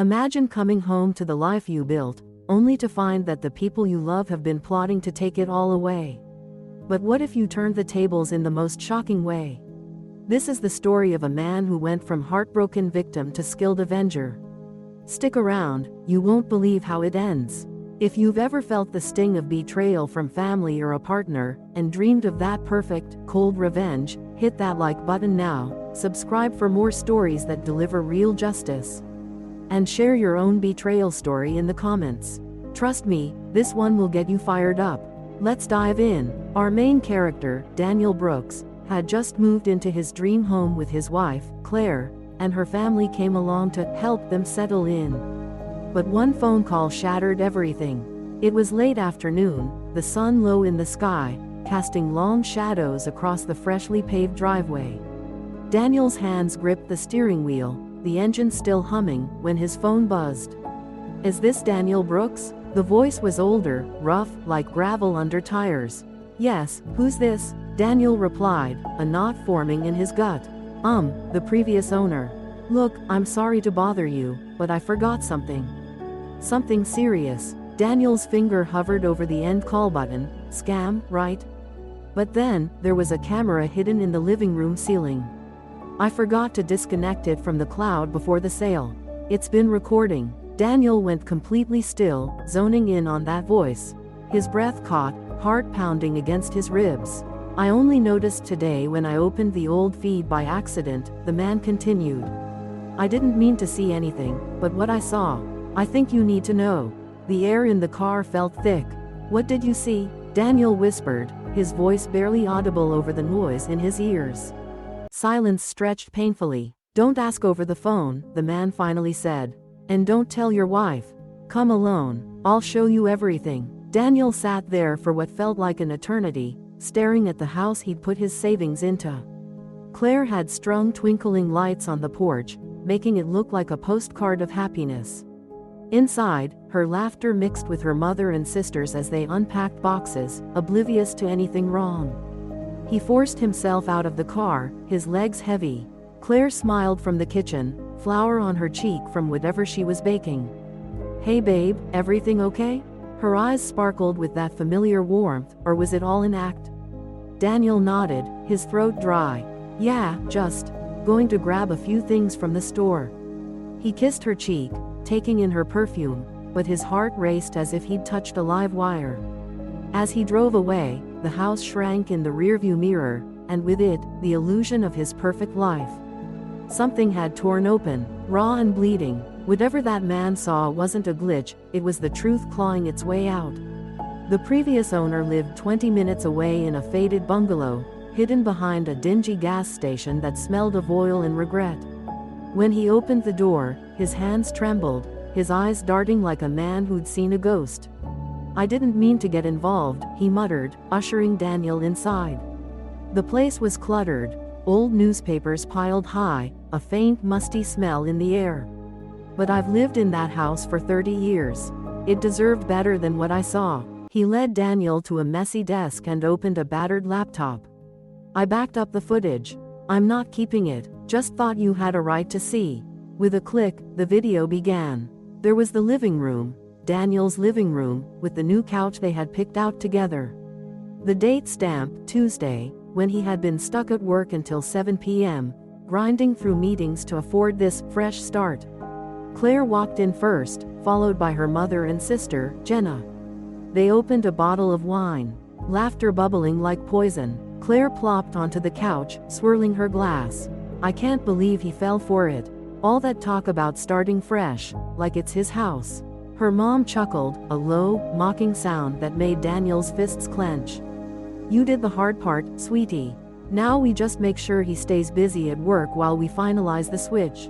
Imagine coming home to the life you built, only to find that the people you love have been plotting to take it all away. But what if you turned the tables in the most shocking way? This is the story of a man who went from heartbroken victim to skilled avenger. Stick around, you won't believe how it ends. If you've ever felt the sting of betrayal from family or a partner, and dreamed of that perfect, cold revenge, hit that like button now, subscribe for more stories that deliver real justice. And share your own betrayal story in the comments. Trust me, this one will get you fired up. Let's dive in. Our main character, Daniel Brooks, had just moved into his dream home with his wife, Claire, and her family came along to help them settle in. But one phone call shattered everything. It was late afternoon, the sun low in the sky, casting long shadows across the freshly paved driveway. Daniel's hands gripped the steering wheel, the engine still humming, when his phone buzzed. "Is this Daniel Brooks?" The voice was older, rough, like gravel under tires. "Yes, who's this?" Daniel replied, a knot forming in his gut. The previous owner. "Look, I'm sorry to bother you, but I forgot something." "Something serious?" Daniel's finger hovered over the end call button. "Scam, right?" But then, there was a camera hidden in the living room ceiling. "I forgot to disconnect it from the cloud before the sale. It's been recording." Daniel went completely still, zoning in on that voice. His breath caught, heart pounding against his ribs. "I only noticed today when I opened the old feed by accident," the man continued. "I didn't mean to see anything, but what I saw, I think you need to know." The air in the car felt thick. "What did you see?" Daniel whispered, his voice barely audible over the noise in his ears. Silence stretched painfully. "Don't ask over the phone," the man finally said. "And don't tell your wife. Come alone, I'll show you everything." Daniel sat there for what felt like an eternity, staring at the house he'd put his savings into. Claire had strung twinkling lights on the porch, making it look like a postcard of happiness. Inside, her laughter mixed with her mother and sisters as they unpacked boxes, oblivious to anything wrong. He forced himself out of the car, his legs heavy. Claire smiled from the kitchen, flour on her cheek from whatever she was baking. "Hey babe, everything okay?" Her eyes sparkled with that familiar warmth, or was it all an act? Daniel nodded, his throat dry. "Yeah, just going to grab a few things from the store." He kissed her cheek, taking in her perfume, but his heart raced as if he'd touched a live wire. As he drove away, the house shrank in the rearview mirror, and with it, the illusion of his perfect life. Something had torn open, raw and bleeding. Whatever that man saw wasn't a glitch, it was the truth clawing its way out. The previous owner lived 20 minutes away in a faded bungalow, hidden behind a dingy gas station that smelled of oil and regret. When he opened the door, his hands trembled, his eyes darting like a man who'd seen a ghost. "I didn't mean to get involved," he muttered, ushering Daniel inside. The place was cluttered, old newspapers piled high, a faint musty smell in the air. "But I've lived in that house for 30 years. It deserved better than what I saw." He led Daniel to a messy desk and opened a battered laptop. "I backed up the footage. I'm not keeping it, just thought you had a right to see." With a click, the video began. There was the living room, Daniel's living room, with the new couch they had picked out together. The date stamp, Tuesday, when he had been stuck at work until 7 p.m., grinding through meetings to afford this fresh start. Claire walked in first, followed by her mother and sister, Jenna. They opened a bottle of wine, laughter bubbling like poison. Claire plopped onto the couch, swirling her glass. "I can't believe he fell for it. All that talk about starting fresh, like it's his house." Her mom chuckled, a low, mocking sound that made Daniel's fists clench. "You did the hard part, sweetie. Now we just make sure he stays busy at work while we finalize the switch."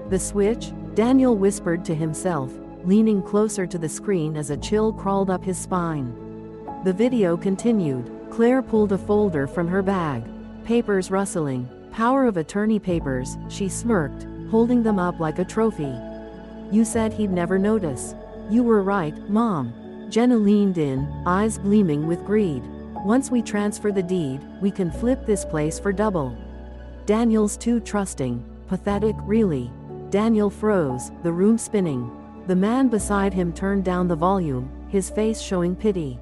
"The switch?" Daniel whispered to himself, leaning closer to the screen as a chill crawled up his spine. The video continued. Claire pulled a folder from her bag. Papers rustling. "Power of attorney papers," she smirked, holding them up like a trophy. "You said he'd never notice." "You were right, Mom." Jenna leaned in, eyes gleaming with greed. "Once we transfer the deed, we can flip this place for double." Daniel's too trusting. Pathetic, really. Daniel froze, the room spinning. The man beside him turned down the volume, his face showing pity.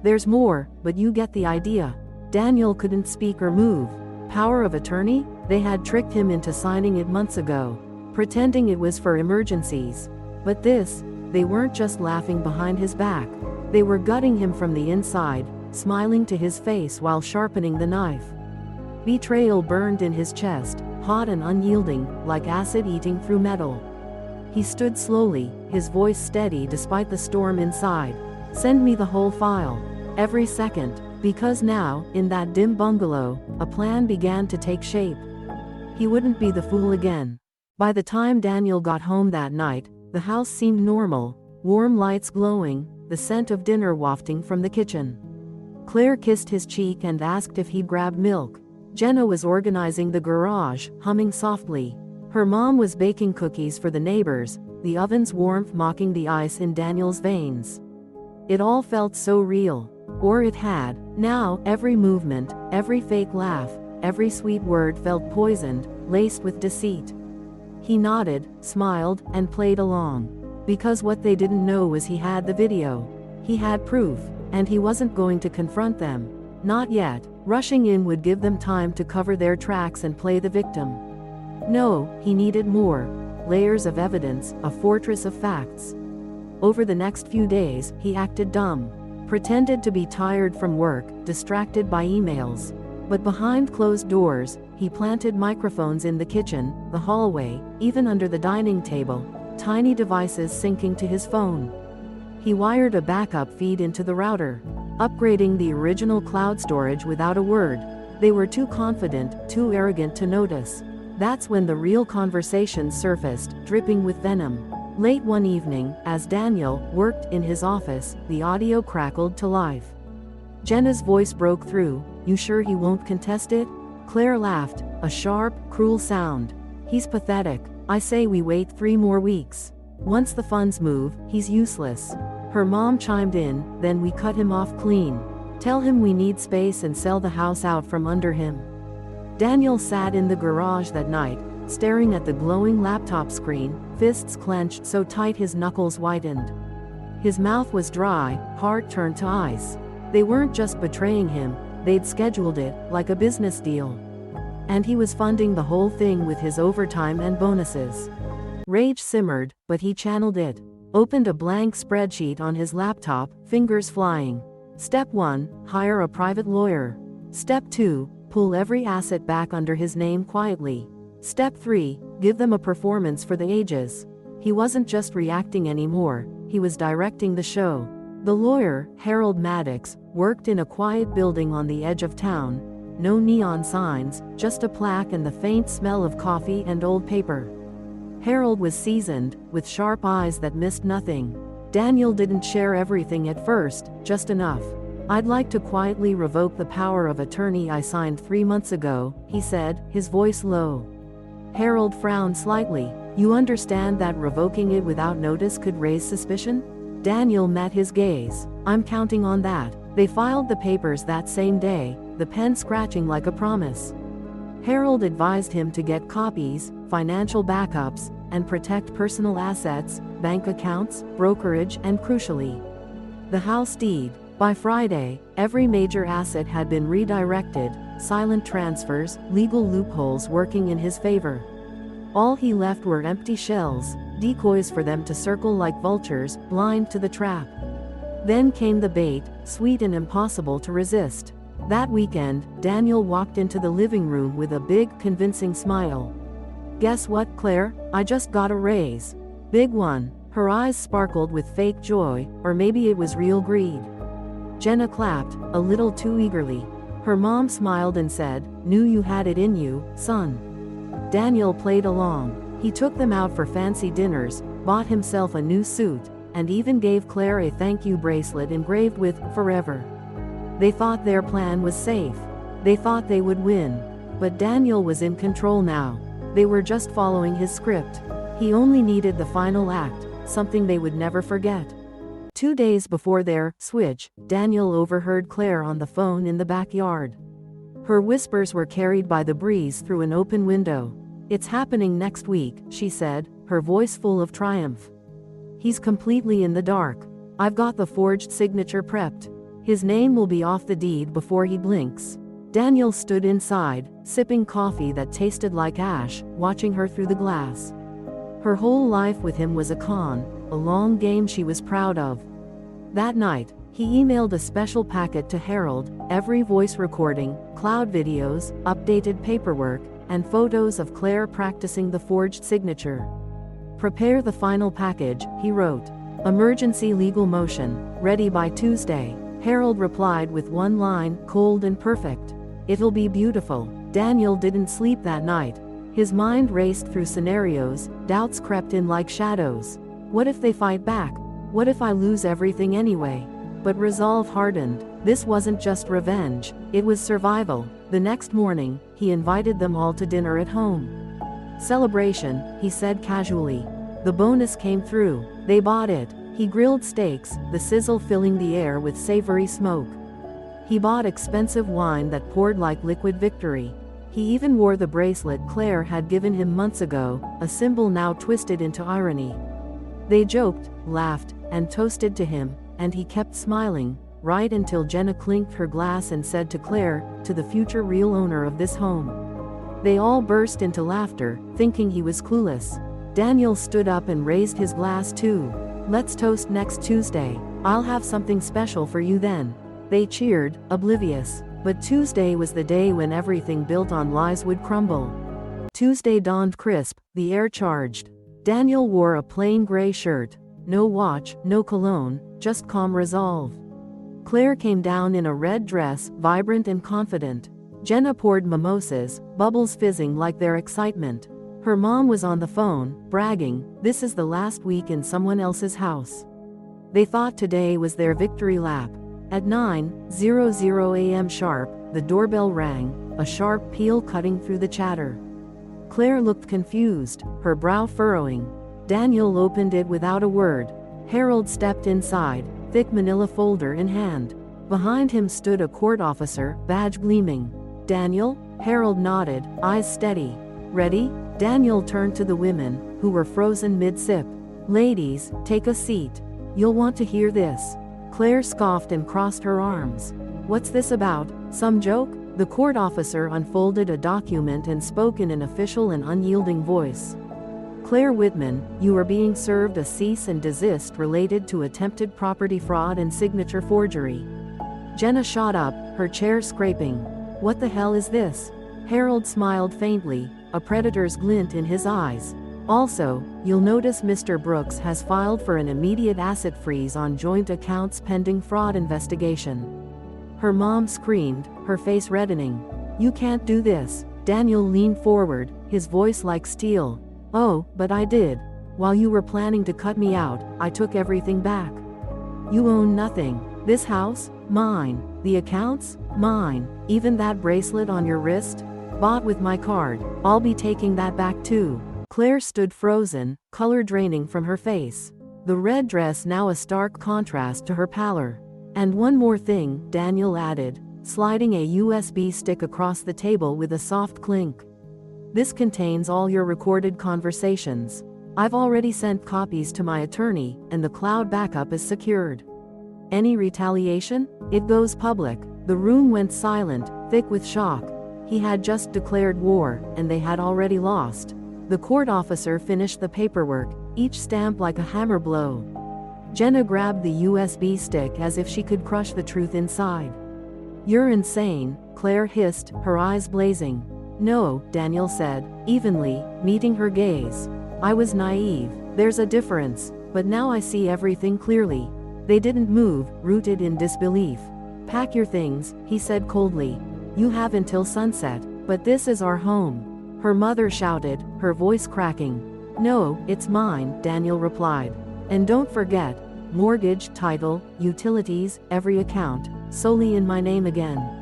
"There's more, but you get the idea." Daniel couldn't speak or move. Power of attorney? They had tricked him into signing it months ago, pretending it was for emergencies. But this, they weren't just laughing behind his back. They were gutting him from the inside, smiling to his face while sharpening the knife. Betrayal burned in his chest, hot and unyielding, like acid eating through metal. He stood slowly, his voice steady despite the storm inside. "Send me the whole file. Every second." Because now, in that dim bungalow, a plan began to take shape. He wouldn't be the fool again. By the time Daniel got home that night, the house seemed normal, warm lights glowing, the scent of dinner wafting from the kitchen. Claire kissed his cheek and asked if he'd grab milk. Jenna was organizing the garage, humming softly. Her mom was baking cookies for the neighbors, the oven's warmth mocking the ice in Daniel's veins. It all felt so real. Or it had. Now, every movement, every fake laugh, every sweet word felt poisoned, laced with deceit. He nodded, smiled, and played along. Because what they didn't know was he had the video. He had proof, and he wasn't going to confront them. Not yet. Rushing in would give them time to cover their tracks and play the victim. No, he needed more. Layers of evidence, a fortress of facts. Over the next few days, he acted dumb. Pretended to be tired from work, distracted by emails. But behind closed doors, he planted microphones in the kitchen, the hallway, even under the dining table, tiny devices syncing to his phone. He wired a backup feed into the router, upgrading the original cloud storage without a word. They were too confident, too arrogant to notice. That's when the real conversation surfaced, dripping with venom. Late one evening, as Daniel worked in his office, the audio crackled to life. Jenna's voice broke through. "You sure he won't contest it?" Claire laughed, a sharp, cruel sound. "He's pathetic. I say we wait 3 more weeks. Once the funds move, he's useless." Her mom chimed in, "Then we cut him off clean. Tell him we need space and sell the house out from under him." Daniel sat in the garage that night, staring at the glowing laptop screen, fists clenched so tight his knuckles whitened. His mouth was dry, heart turned to ice. They weren't just betraying him, they'd scheduled it, like a business deal. And he was funding the whole thing with his overtime and bonuses. Rage simmered, but he channeled it. Opened a blank spreadsheet on his laptop, fingers flying. Step 1, hire a private lawyer. Step 2, pull every asset back under his name quietly. Step 3, give them a performance for the ages. He wasn't just reacting anymore, he was directing the show. The lawyer, Harold Maddox, worked in a quiet building on the edge of town. No neon signs, just a plaque and the faint smell of coffee and old paper. Harold was seasoned, with sharp eyes that missed nothing. Daniel didn't share everything at first, just enough. "I'd like to quietly revoke the power of attorney I signed 3 months ago," he said, his voice low. Harold frowned slightly. "You understand that revoking it without notice could raise suspicion?" Daniel met his gaze. "I'm counting on that." They filed the papers that same day, the pen scratching like a promise. Harold advised him to get copies, financial backups, and protect personal assets, bank accounts, brokerage, and crucially, the house deed. By Friday, every major asset had been redirected, silent transfers, legal loopholes working in his favor. All he left were empty shells, decoys for them to circle like vultures, blind to the trap. Then came the bait, sweet and impossible to resist. That weekend, Daniel walked into the living room with a big, convincing smile. "Guess what, Claire? I just got a raise. Big one." Her eyes sparkled with fake joy, or maybe it was real greed. Jenna clapped, a little too eagerly. Her mom smiled and said, "Knew you had it in you, son." Daniel played along. He took them out for fancy dinners, bought himself a new suit, and even gave Claire a thank you bracelet engraved with "Forever." They thought their plan was safe. They thought they would win. But Daniel was in control now. They were just following his script. He only needed the final act, something they would never forget. 2 days before their switch, Daniel overheard Claire on the phone in the backyard. Her whispers were carried by the breeze through an open window. It's happening next week, she said, her voice full of triumph. He's completely in the dark. I've got the forged signature prepped. His name will be off the deed before he blinks. Daniel stood inside, sipping coffee that tasted like ash, watching her through the glass. Her whole life with him was a con, a long game she was proud of. That night, he emailed a special packet to Harold, every voice recording, cloud videos, updated paperwork, and photos of Claire practicing the forged signature. Prepare the final package, he wrote. Emergency legal motion, ready by Tuesday. Harold replied with one line, cold and perfect. It'll be beautiful. Daniel didn't sleep that night. His mind raced through scenarios, doubts crept in like shadows. What if they fight back? What if I lose everything anyway? But resolve hardened. This wasn't just revenge, it was survival. The next morning, he invited them all to dinner at home. Celebration, he said casually. The bonus came through. They bought it. He grilled steaks, the sizzle filling the air with savory smoke. He bought expensive wine that poured like liquid victory. He even wore the bracelet Claire had given him months ago, a symbol now twisted into irony. They joked, laughed, and toasted to him, and he kept smiling, right until Jenna clinked her glass and said to Claire, to the future real owner of this home. They all burst into laughter, thinking he was clueless. Daniel stood up and raised his glass too. Let's toast next Tuesday. I'll have something special for you then. They cheered, oblivious. But Tuesday was the day when everything built on lies would crumble. Tuesday dawned crisp, the air charged. Daniel wore a plain gray shirt. No watch, no cologne, just calm resolve. Claire came down in a red dress, vibrant and confident. Jenna poured mimosas, bubbles fizzing like their excitement. Her mom was on the phone, bragging, this is the last week in someone else's house. They thought today was their victory lap. At 9:00 a.m. sharp, the doorbell rang, a sharp peal cutting through the chatter. Claire looked confused, her brow furrowing. Daniel opened it without a word. Harold stepped inside, thick manila folder in hand. Behind him stood a court officer, badge gleaming. Daniel? Harold nodded, eyes steady. Ready? Daniel turned to the women, who were frozen mid-sip. Ladies, take a seat. You'll want to hear this. Claire scoffed and crossed her arms. What's this about? Some joke? The court officer unfolded a document and spoke in an official and unyielding voice. Claire Whitman, you are being served a cease and desist related to attempted property fraud and signature forgery. Jenna shot up, her chair scraping. What the hell is this? Harold smiled faintly, a predator's glint in his eyes. Also, you'll notice Mr. Brooks has filed for an immediate asset freeze on joint accounts pending fraud investigation. Her mom screamed, her face reddening. You can't do this. Daniel leaned forward, his voice like steel. Oh, but I did. While you were planning to cut me out, I took everything back. You own nothing. This house? Mine. The accounts? Mine. Even that bracelet on your wrist? Bought with my card. I'll be taking that back too. Claire stood frozen, color draining from her face. The red dress now a stark contrast to her pallor. And one more thing, Daniel added, sliding a USB stick across the table with a soft clink. This contains all your recorded conversations. I've already sent copies to my attorney, and the cloud backup is secured. Any retaliation? It goes public. The room went silent, thick with shock. He had just declared war, and they had already lost. The court officer finished the paperwork, each stamp like a hammer blow. Jenna grabbed the USB stick as if she could crush the truth inside. You're insane, Claire hissed, her eyes blazing. No, Daniel said, evenly, meeting her gaze. I was naive. There's a difference, but now I see everything clearly. They didn't move, rooted in disbelief. Pack your things, he said coldly. You have until sunset, but this is our home. Her mother shouted, her voice cracking. No, it's mine, Daniel replied. And don't forget, mortgage, title, utilities, every account, solely in my name again.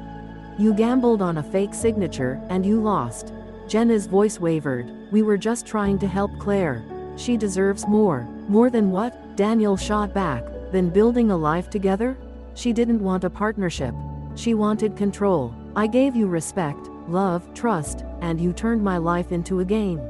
You gambled on a fake signature, and you lost. Jenna's voice wavered. We were just trying to help Claire. She deserves more. More than what? Daniel shot back. Than building a life together? She didn't want a partnership. She wanted control. I gave you respect, love, trust, and you turned my life into a game.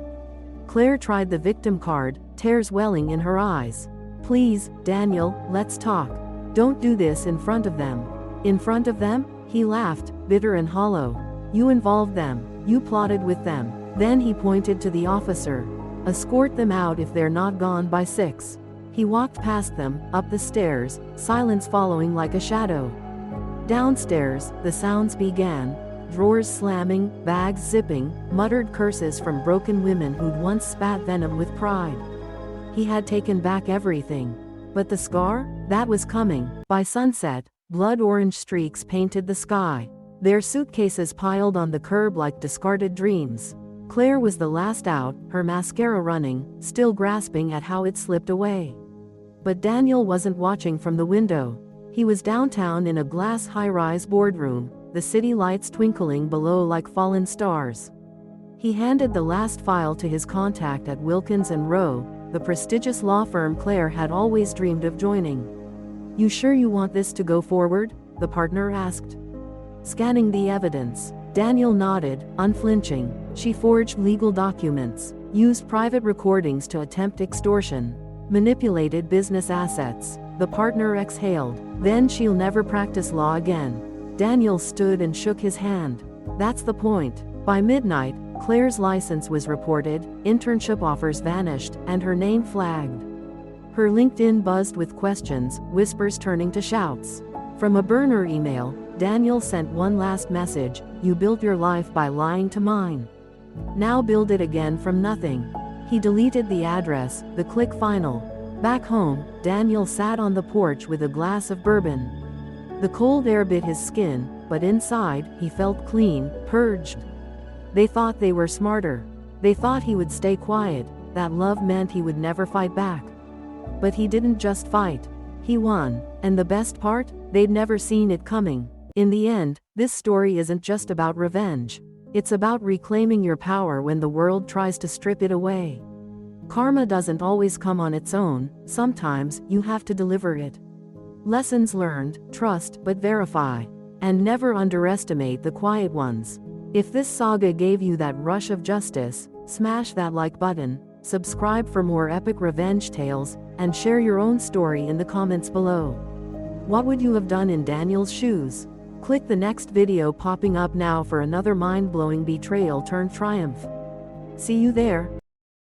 Claire tried the victim card, tears welling in her eyes. Please, Daniel, let's talk. Don't do this in front of them. In front of them? He laughed, bitter and hollow. You involved them. You plotted with them. Then he pointed to the officer. Escort them out if they're not gone by 6. He walked past them, up the stairs, silence following like a shadow. Downstairs, the sounds began. Drawers slamming, bags zipping, muttered curses from broken women who'd once spat venom with pride. He had taken back everything. But the scar? That was coming. By sunset, blood-orange streaks painted the sky. Their suitcases piled on the curb like discarded dreams. Claire was the last out, her mascara running, still grasping at how it slipped away. But Daniel wasn't watching from the window. He was downtown in a glass high-rise boardroom, the city lights twinkling below like fallen stars. He handed the last file to his contact at Wilkins & Rowe, the prestigious law firm Claire had always dreamed of joining. You sure you want this to go forward? The partner asked. Scanning the evidence. Daniel nodded, unflinching. She forged legal documents, used private recordings to attempt extortion, manipulated business assets. The partner exhaled. Then she'll never practice law again. Daniel stood and shook his hand. That's the point. By midnight, Claire's license was reported, internship offers vanished, and her name flagged. Her LinkedIn buzzed with questions, whispers turning to shouts. From a burner email, Daniel sent one last message: you built your life by lying to mine. Now build it again from nothing. He deleted the address, the click final. Back home, Daniel sat on the porch with a glass of bourbon. The cold air bit his skin, but inside, he felt clean, purged. They thought they were smarter. They thought he would stay quiet, that love meant he would never fight back. But he didn't just fight. He won. And the best part? They'd never seen it coming. In the end, this story isn't just about revenge. It's about reclaiming your power when the world tries to strip it away. Karma doesn't always come on its own, sometimes you have to deliver it. Lessons learned: trust but verify. And never underestimate the quiet ones. If this saga gave you that rush of justice, smash that like button, subscribe for more epic revenge tales, and share your own story in the comments below. What would you have done in Daniel's shoes? Click the next video popping up now for another mind-blowing betrayal turned triumph. See you there.